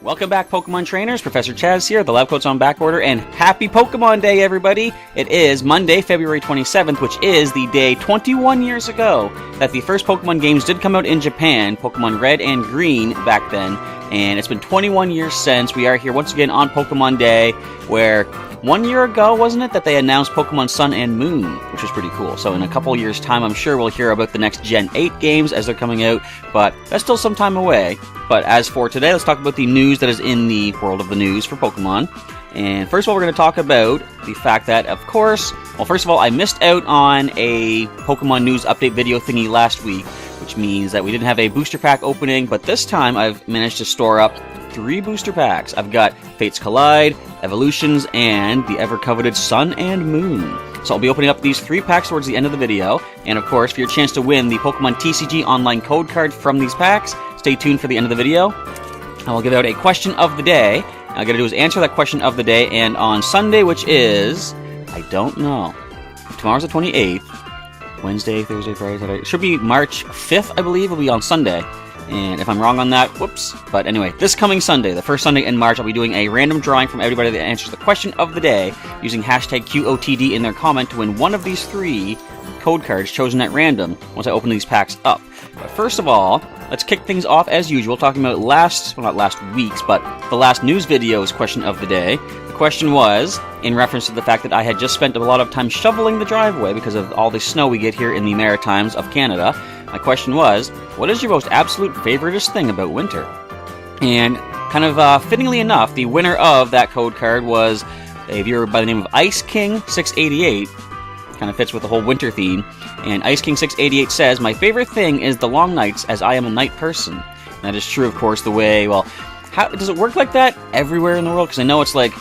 Welcome back, Pokemon Trainers. Professor Chaz here. The lab coat's on back order, and happy Pokemon Day, everybody! It is Monday, February 27th, which is the day 21 years ago that the first Pokemon games did come out in Japan, Pokemon Red and Green back then, and it's been 21 years since. We are here once again on Pokemon Day, where 1 year ago, wasn't it, that they announced Pokemon Sun and Moon, which was pretty cool. So in a couple years' time, I'm sure we'll hear about the next Gen 8 games as they're coming out, but that's still some time away. But as for today, let's talk about the news that is in the world of the news for Pokemon. And first of all, we're going to talk about the fact that, of course, well, first of all, I missed out on a Pokemon news update video thingy last week, which means that we didn't have a booster pack opening, but this time I've managed to store up 3 booster packs. I've got Fates Collide, Evolutions, and the ever-coveted Sun and Moon. So I'll be opening up these 3 packs towards the end of the video, and of course, for your chance to win the Pokemon TCG online code card from these packs, stay tuned for the end of the video. I will give out a question of the day. All I gotta do is answer that question of the day, and on Sunday, which is, I don't know, tomorrow's the 28th, Wednesday, Thursday, Friday, Saturday, it should be March 5th, I believe, will be on Sunday. And if I'm wrong on that, whoops. But anyway, this coming Sunday, the first Sunday in March, I'll be doing a random drawing from everybody that answers the question of the day using hashtag QOTD in their comment to win one of these 3 code cards chosen at random once I open these packs up. But first of all, let's kick things off as usual, talking about not last week's, but the last news video's question of the day. The question was, in reference to the fact that I had just spent a lot of time shoveling the driveway because of all the snow we get here in the Maritimes of Canada. My question was, what is your most absolute favoriteest thing about winter? And kind of fittingly enough, the winner of that code card was a viewer by the name of Ice King 688. Kind of fits with the whole winter theme. And Ice King 688 says, my favorite thing is the long nights, as I am a night person. And that is true, of course, the way, well, how does it work like that everywhere in the world? Because I know it's like,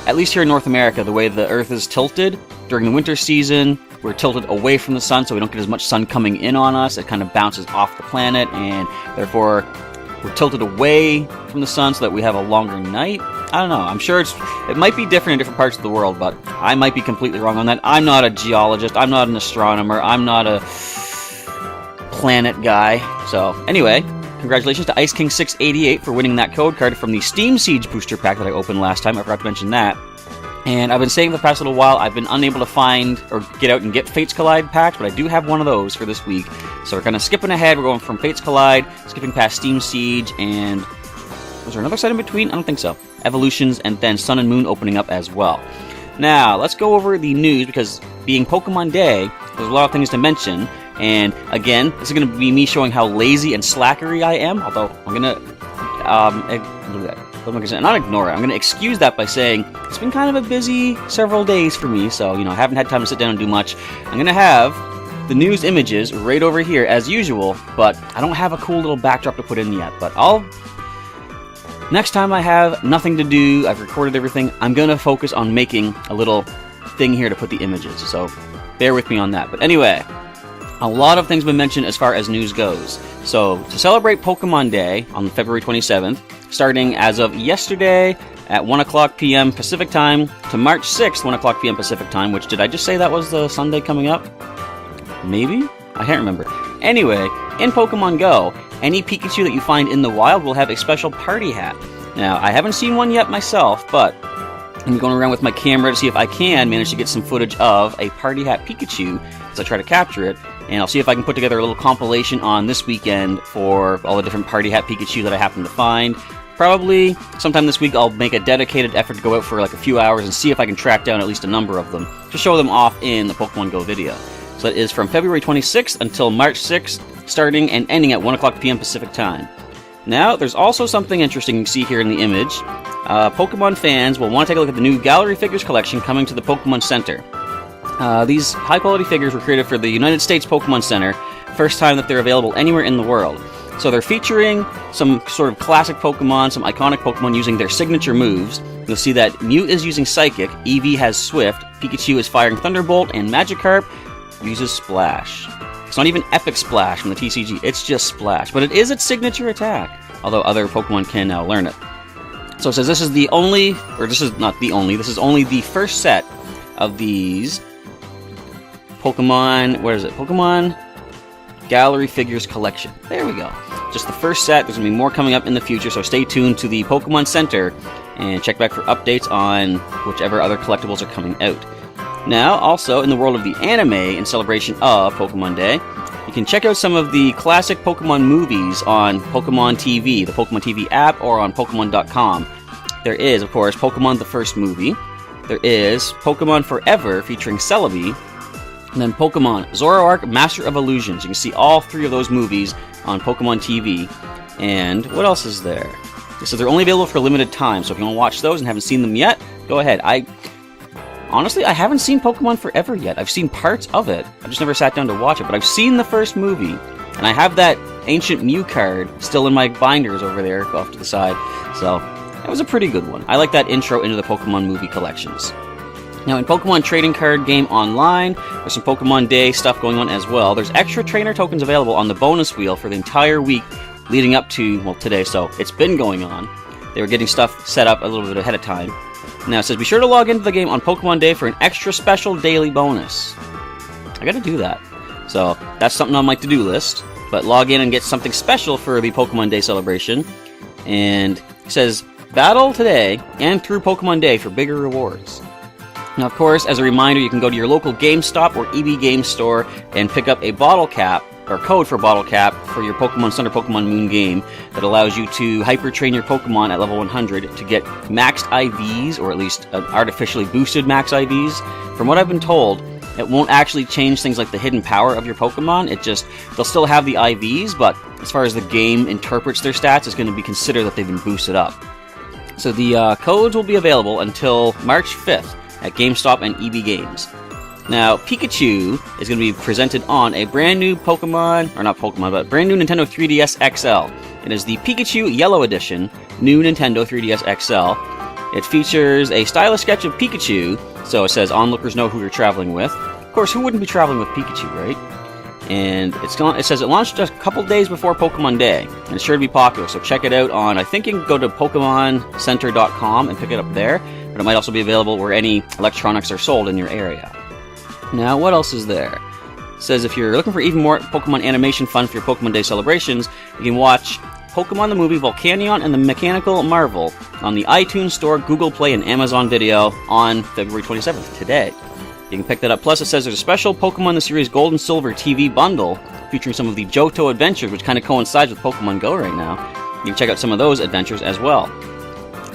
at least here in North America, the way the Earth is tilted during the winter season, we're tilted away from the sun, so we don't get as much sun coming in on us. It kind of bounces off the planet, and therefore we're tilted away from the sun so that we have a longer night. I don't know. I'm sure it might be different in different parts of the world, but I might be completely wrong on that. I'm not a geologist. I'm not an astronomer. I'm not a planet guy. So anyway, congratulations to Ice King 688 for winning that code card from the Steam Siege booster pack that I opened last time. I forgot to mention that. And I've been saying for the past little while, I've been unable to find or get out and get Fates Collide packs, but I do have one of those for this week. So we're kind of skipping ahead. We're going from Fates Collide, skipping past Steam Siege, and was there another set in between? I don't think so. Evolutions, and then Sun and Moon opening up as well. Now, let's go over the news, because being Pokemon Day, there's a lot of things to mention. And again, this is going to be me showing how lazy and slackery I am, although I'm going to not ignore it. I'm going to excuse that by saying it's been kind of a busy several days for me, so, I haven't had time to sit down and do much. I'm going to have the news images right over here as usual, but I don't have a cool little backdrop to put in yet. But next time I have nothing to do, I've recorded everything, I'm going to focus on making a little thing here to put the images, so bear with me on that. But anyway, a lot of things have been mentioned as far as news goes. So, to celebrate Pokemon Day on February 27th, starting as of yesterday at 1 o'clock p.m. Pacific Time to March 6th, 1 o'clock p.m. Pacific Time, which, did I just say that was the Sunday coming up? Maybe? I can't remember. Anyway, in Pokemon Go, any Pikachu that you find in the wild will have a special party hat. Now, I haven't seen one yet myself, but I'm going around with my camera to see if I can manage to get some footage of a party hat Pikachu as I try to capture it. And I'll see if I can put together a little compilation on this weekend for all the different party hat Pikachu that I happen to find. Probably sometime this week I'll make a dedicated effort to go out for like a few hours and see if I can track down at least a number of them to show them off in the Pokemon Go video. So that is from February 26th until March 6th, starting and ending at 1 o'clock p.m. Pacific Time. Now, there's also something interesting you see here in the image. Pokemon fans will want to take a look at the new Gallery Figures collection coming to the Pokemon Center. These high-quality figures were created for the United States Pokemon Center, first time that they're available anywhere in the world. So they're featuring some sort of classic Pokemon, some iconic Pokemon using their signature moves. You'll see that Mew is using Psychic, Eevee has Swift, Pikachu is firing Thunderbolt, and Magikarp uses Splash. It's not even Epic Splash from the TCG, it's just Splash. But it is its signature attack, although other Pokemon can now learn it. So it says this is the only, or this is not the only, this is only the first set of these Pokemon, where is it? Pokemon Gallery Figures Collection. There we go. just the first set. There's going to be more coming up in the future, so stay tuned to the Pokemon Center and check back for updates on whichever other collectibles are coming out. Now, also, in the world of the anime, in celebration of Pokemon Day, you can check out some of the classic Pokemon movies on Pokemon TV, the Pokemon TV app, or on Pokemon.com. There is, of course, Pokemon the first movie. There is Pokemon Forever featuring Celebi. And then Pokemon Zoroark, Master of Illusions. You can see all 3 of those movies on Pokemon TV. And what else is there? So they're only available for a limited time, so if you want to watch those and haven't seen them yet, go ahead. Honestly, I haven't seen Pokemon Forever yet. I've seen parts of it. I've just never sat down to watch it, but I've seen the first movie. And I have that Ancient Mew card still in my binders over there off to the side. So, that was a pretty good one. I like that intro into the Pokemon movie collections. Now, in Pokemon Trading Card Game Online, there's some Pokemon Day stuff going on as well. There's extra trainer tokens available on the bonus wheel for the entire week leading up to, well, today, so it's been going on. They were getting stuff set up a little bit ahead of time. Now, it says, be sure to log into the game on Pokemon Day for an extra special daily bonus. I gotta do that. So, that's something on my to-do list. But log in and get something special for the Pokemon Day celebration. And it says, battle today and through Pokemon Day for bigger rewards. Now, of course, as a reminder, you can go to your local GameStop or EB Games store and pick up a bottle cap, or code for bottle cap, for your Pokemon Sun or Pokemon Moon game that allows you to hyper train your Pokemon at level 100 to get maxed IVs, or at least artificially boosted max IVs. From what I've been told, it won't actually change things like the hidden power of your Pokemon. They'll still have the IVs, but as far as the game interprets their stats, it's going to be considered that they've been boosted up. So the codes will be available until March 5th. At GameStop and EB Games. Now, Pikachu is going to be presented on a brand new Pokemon, or not Pokemon, but brand new Nintendo 3DS XL. It is the Pikachu Yellow Edition, new Nintendo 3DS XL. It features a stylish sketch of Pikachu, so it says onlookers know who you're traveling with. Of course, who wouldn't be traveling with Pikachu, right? And it says it launched just a couple days before Pokemon Day, and it's sure to be popular, so check it out on, I think you can go to PokemonCenter.com and pick it up there. But it might also be available where any electronics are sold in your area. Now, what else is there? It says if you're looking for even more Pokemon animation fun for your Pokemon Day celebrations, you can watch Pokemon the Movie Volcanion and the Mechanical Marvel on the iTunes Store, Google Play, and Amazon Video on February 27th, today. You can pick that up. Plus, it says there's a special Pokemon the Series Gold and Silver TV bundle featuring some of the Johto adventures, which kind of coincides with Pokemon Go right now. You can check out some of those adventures as well.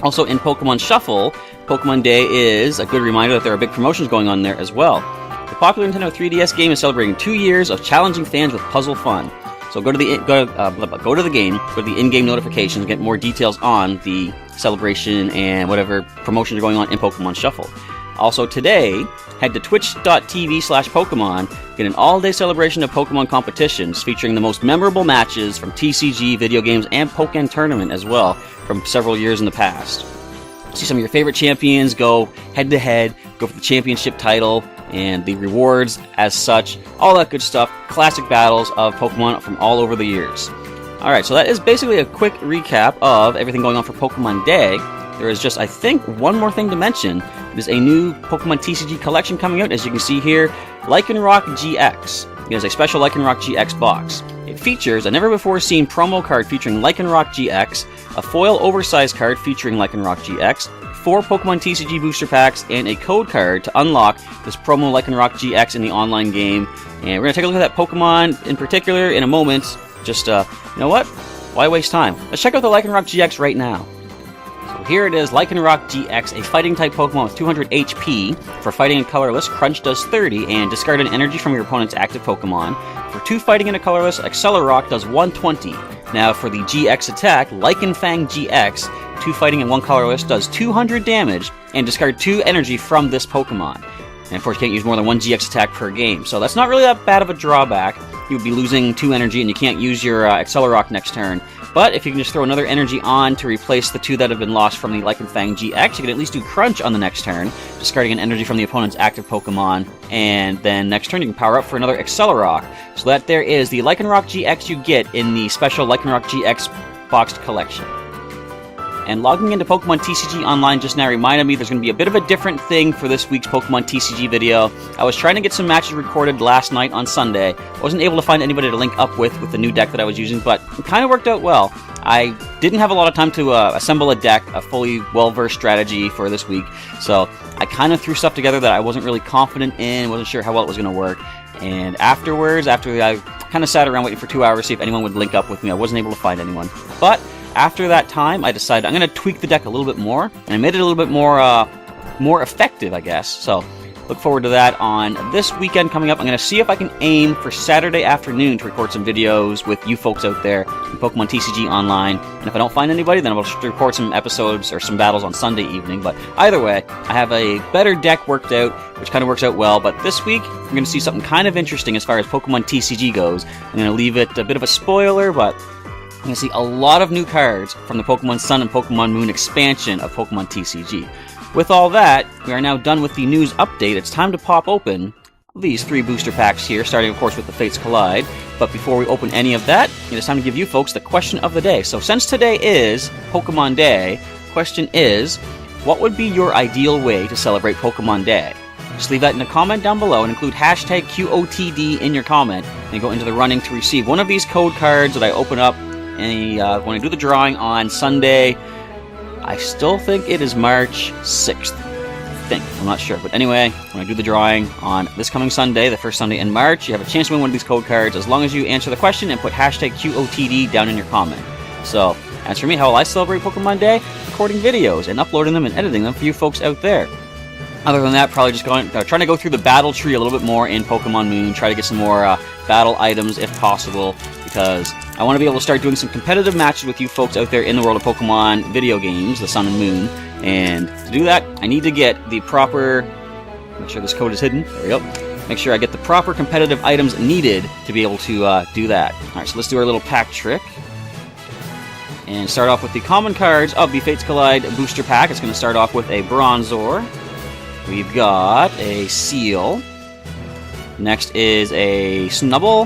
Also, in Pokemon Shuffle, Pokemon Day is a good reminder that there are big promotions going on there as well. The popular Nintendo 3DS game is celebrating 2 years of challenging fans with puzzle fun. So go to the game, go to the in-game notifications, and get more details on the celebration and whatever promotions are going on in Pokemon Shuffle. Also today, head to twitch.tv/Pokemon, get an all-day celebration of Pokemon competitions featuring the most memorable matches from TCG, video games, and Pokken Tournament as well from several years in the past. See some of your favorite champions go head-to-head, go for the championship title, and the rewards as such, all that good stuff, classic battles of Pokemon from all over the years. Alright, so that is basically a quick recap of everything going on for Pokemon Day. There is just, I think, one more thing to mention. There's a new Pokemon TCG collection coming out, as you can see here, Lycanroc-GX. It is a special Lycanroc-GX box. It features a never-before-seen promo card featuring Lycanroc-GX, a foil oversized card featuring Lycanroc-GX, 4 Pokemon TCG booster packs, and a code card to unlock this promo Lycanroc-GX in the online game. And we're going to take a look at that Pokemon in particular in a moment. Just, you know what? Why waste time? Let's check out the Lycanroc-GX right now. So here it is, Lycanroc-GX, a fighting-type Pokemon with 200 HP. For fighting and colorless, Crunch does 30, and discard an energy from your opponent's active Pokemon. For 2 fighting and a colorless, Accelerock does 120. Now for the GX attack, Lycanfang-GX, 2 fighting and 1 colorless, does 200 damage, and discard 2 energy from this Pokemon. And of course, you can't use more than 1 GX attack per game, so that's not really that bad of a drawback. You would be losing 2 energy, and you can't use your Accelerock next turn. But if you can just throw another energy on to replace the 2 that have been lost from the Lycanfang-GX, you can at least do Crunch on the next turn, discarding an energy from the opponent's active Pokemon, and then next turn you can power up for another Accelerock. So that there is the Lycanroc-GX you get in the special Lycanroc-GX boxed collection. And logging into Pokemon TCG Online just now reminded me there's going to be a bit of a different thing for this week's Pokemon TCG video. I was trying to get some matches recorded last night on Sunday. I wasn't able to find anybody to link up with the new deck that I was using, but it kind of worked out well. I didn't have a lot of time to assemble a deck, a fully well-versed strategy for this week, so I kind of threw stuff together that I wasn't really confident in, wasn't sure how well it was going to work. And afterwards, after I kind of sat around waiting for 2 hours to see if anyone would link up with me, I wasn't able to find anyone. But after that time, I decided I'm going to tweak the deck a little bit more, and I made it a little bit more effective, I guess. So look forward to that on this weekend coming up. I'm going to see if I can aim for Saturday afternoon to record some videos with you folks out there in Pokemon TCG Online. And if I don't find anybody, then I'll just record some episodes or some battles on Sunday evening. But either way, I have a better deck worked out, which kind of works out well. But this week, we're going to see something kind of interesting as far as Pokemon TCG goes. I'm going to leave it a bit of a spoiler, but I'm going to see a lot of new cards from the Pokemon Sun and Pokemon Moon expansion of Pokemon TCG. With all that, we are now done with the news update. It's time to pop open these 3 booster packs here, starting of course with the Fates Collide. But before we open any of that, it is time to give you folks the question of the day. So since today is Pokemon Day, the question is, what would be your ideal way to celebrate Pokemon Day? Just leave that in a comment down below and include hashtag QOTD in your comment, and you go into the running to receive one of these code cards that I open up when I do the drawing on Sunday. I still think it is March 6th. I'm not sure. But anyway, when I do the drawing on this coming Sunday, the first Sunday in March, you have a chance to win one of these code cards as long as you answer the question and put hashtag QOTD down in your comment. So, as for me, how will I celebrate Pokemon Day? Recording videos and uploading them and editing them for you folks out there. Other than that, probably just trying to go through the battle tree a little bit more in Pokemon Moon, try to get some more battle items if possible, because I want to be able to start doing some competitive matches with you folks out there in the world of Pokemon video games, the Sun and Moon. And to do that, I need to get the proper... Make sure this code is hidden. There we go. Make sure I get the proper competitive items needed to be able to do that. Alright, so let's do our little pack trick. And start off with the common cards of the Fates Collide booster pack. It's going to start off with a Bronzor. We've got a Seal. Next is a Snubbull.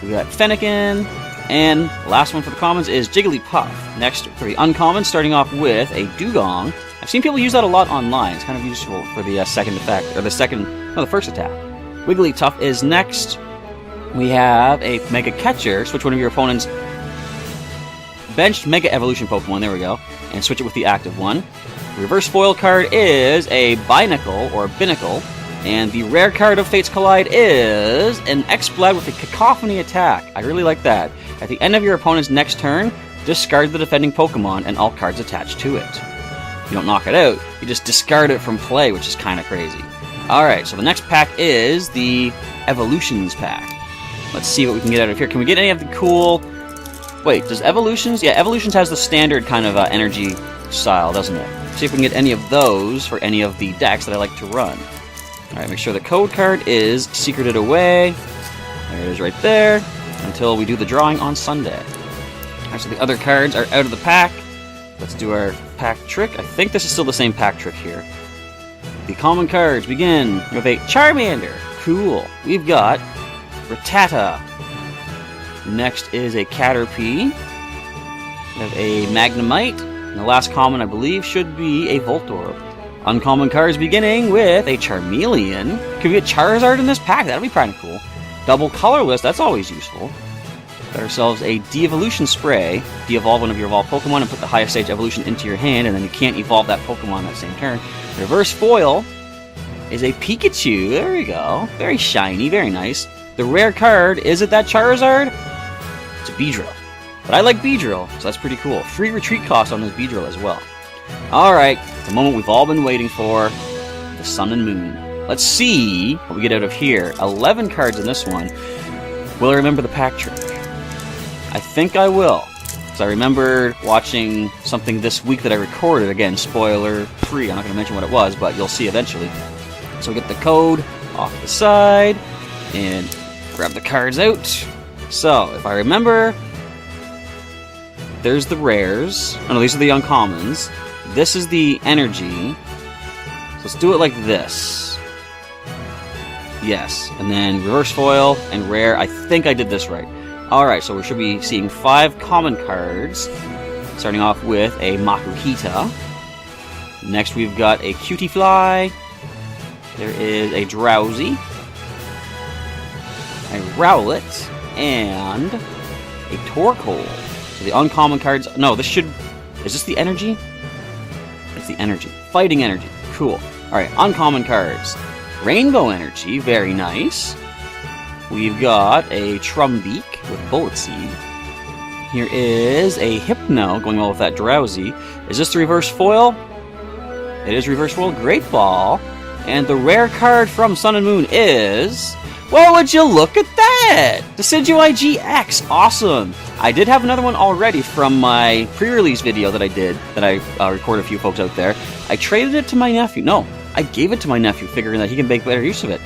We've got Fennekin. And last one for the commons is Jigglypuff. Next for the uncommons, starting off with a Dugong. I've seen people use that a lot online. It's kind of useful for the second effect, or the first attack. Wigglytuff is next. We have a Mega Catcher. Switch one of your opponent's benched Mega Evolution Pokemon, there we go, and switch it with the active one. Reverse foil card is a Binacle, or Binacle, and the rare card of Fates Collide is an X-Blood with a Cacophony attack. I really like that. At the end of your opponent's next turn, discard the defending Pokemon and all cards attached to it. If you don't knock it out, you just discard it from play, which is kind of crazy. Alright, so the next pack is the Evolutions pack. Let's see what we can get out of here. Can we get any of the cool... Wait, does Evolutions... Yeah, Evolutions has the standard kind of energy style, doesn't it? See if we can get any of those for any of the decks that I like to run. Alright, make sure the code card is secreted away. There it is right there. Until we do the drawing on Sunday. Alright, so the other cards are out of the pack. Let's do our pack trick. I think this is still the same pack trick here. The common cards begin with a Charmander. Cool. We've got Rattata. Next is a Caterpie. We have a Magnemite. And the last common, I believe, should be a Voltorb. Uncommon cards beginning with a Charmeleon. Could we get Charizard in this pack? That'd be kind of cool. Double colorless, that's always useful. Got ourselves a de-evolution spray. De-evolve one of your evolved Pokemon and put the highest stage evolution into your hand, and then you can't evolve that Pokemon that same turn. Reverse foil is a Pikachu. There we go. Very shiny, very nice. The rare card, is it that Charizard? It's a Beedrill. But I like Beedrill, so that's pretty cool. Free retreat cost on this Beedrill as well. Alright, the moment we've all been waiting for, the Sun and Moon. Let's see what we get out of here. 11 cards in this one. Will I remember the pack trick? I think I will. Because I remember watching something this week that I recorded. Again, spoiler free. I'm not going to mention what it was, but you'll see eventually. So we get the code off the side and grab the cards out. So, if I remember, there's the rares. Oh no, these are the uncommons. This is the energy. So let's do it like this. Yes, and then reverse foil and rare. I think I did this right. Alright, so we should be seeing 5 common cards. Starting off with a Makuhita. Next we've got a Cutie Fly. There is a Drowsy, a Rowlet, and a Torkoal. So the uncommon cards... No, this should... Is this the energy? It's the energy. Fighting energy. Cool. Alright, uncommon cards. Rainbow Energy, very nice. We've got a Trumbeak with Bullet Seed. Here is a Hypno, going well with that Drowsy. Is this the reverse foil? It is reverse foil. Great Ball. And the rare card from Sun and Moon is... Well, would you look at that? Decidueye GX. Awesome. I did have another one already from my pre-release video that I did, that I recorded a few folks out there. I traded it to my nephew. No, I gave it to my nephew, figuring that he can make better use of it.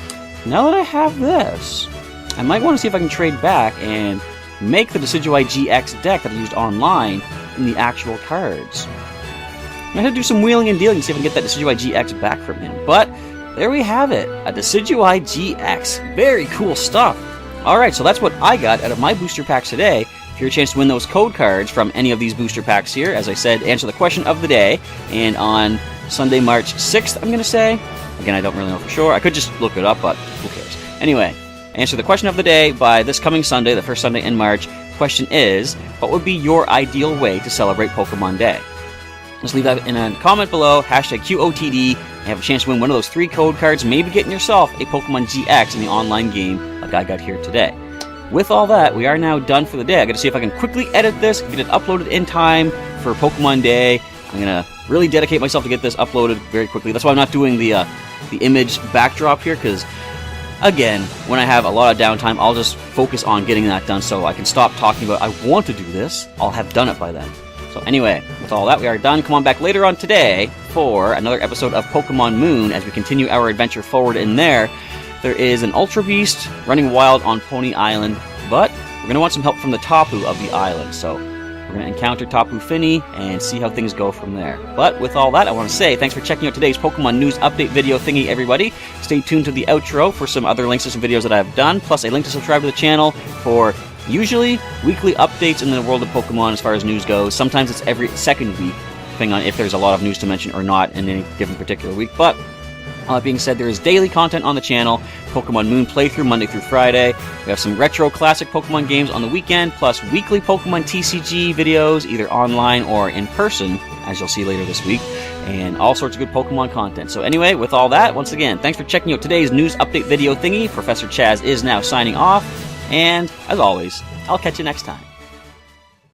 Now that I have this, I might want to see if I can trade back and make the Decidueye GX deck that I used online in the actual cards. I'm going to do some wheeling and dealing to see if I can get that Decidueye GX back from him. But there we have it, a Decidueye GX. Very cool stuff. Alright, so that's what I got out of my booster packs today. If you're a chance to win those code cards from any of these booster packs here, as I said, answer the question of the day. And on Sunday, March 6th, I'm going to say. Again, I don't really know for sure. I could just look it up, but who cares? Anyway, answer the question of the day by this coming Sunday, the first Sunday in March. Question is, what would be your ideal way to celebrate Pokemon Day? Just leave that in a comment below, hashtag QOTD, and have a chance to win one of those 3 code cards, maybe getting yourself a Pokemon GX in the online game like I got here today. With all that, we are now done for the day. I gotta see if I can quickly edit this, get it uploaded in time for Pokemon Day. I'm gonna really dedicate myself to get this uploaded very quickly. That's why I'm not doing the image backdrop here, because again, when I have a lot of downtime, I'll just focus on getting that done so I can stop talking about I want to do this. I'll have done it by then. So anyway, with all that, we are done. Come on back later on today for another episode of Pokemon Moon as we continue our adventure forward in there. There is an Ultra Beast running wild on Pony Island, but we're going to want some help from the Tapu of the island. So we're going to encounter Tapu Fini and see how things go from there. But with all that, I want to say thanks for checking out today's Pokemon News Update video thingy, everybody. Stay tuned to the outro for some other links to some videos that I've done, plus a link to subscribe to the channel for usually weekly updates in the world of Pokemon as far as news goes. Sometimes it's every second week, depending on if there's a lot of news to mention or not in any given particular week. But all that being said, there is daily content on the channel. Pokemon Moon playthrough Monday through Friday. We have some retro classic Pokemon games on the weekend, plus weekly Pokemon TCG videos, either online or in person, as you'll see later this week, and all sorts of good Pokemon content. So anyway, with all that, once again, thanks for checking out today's news update video thingy. Professor Chaz is now signing off. And, as always, I'll catch you next time.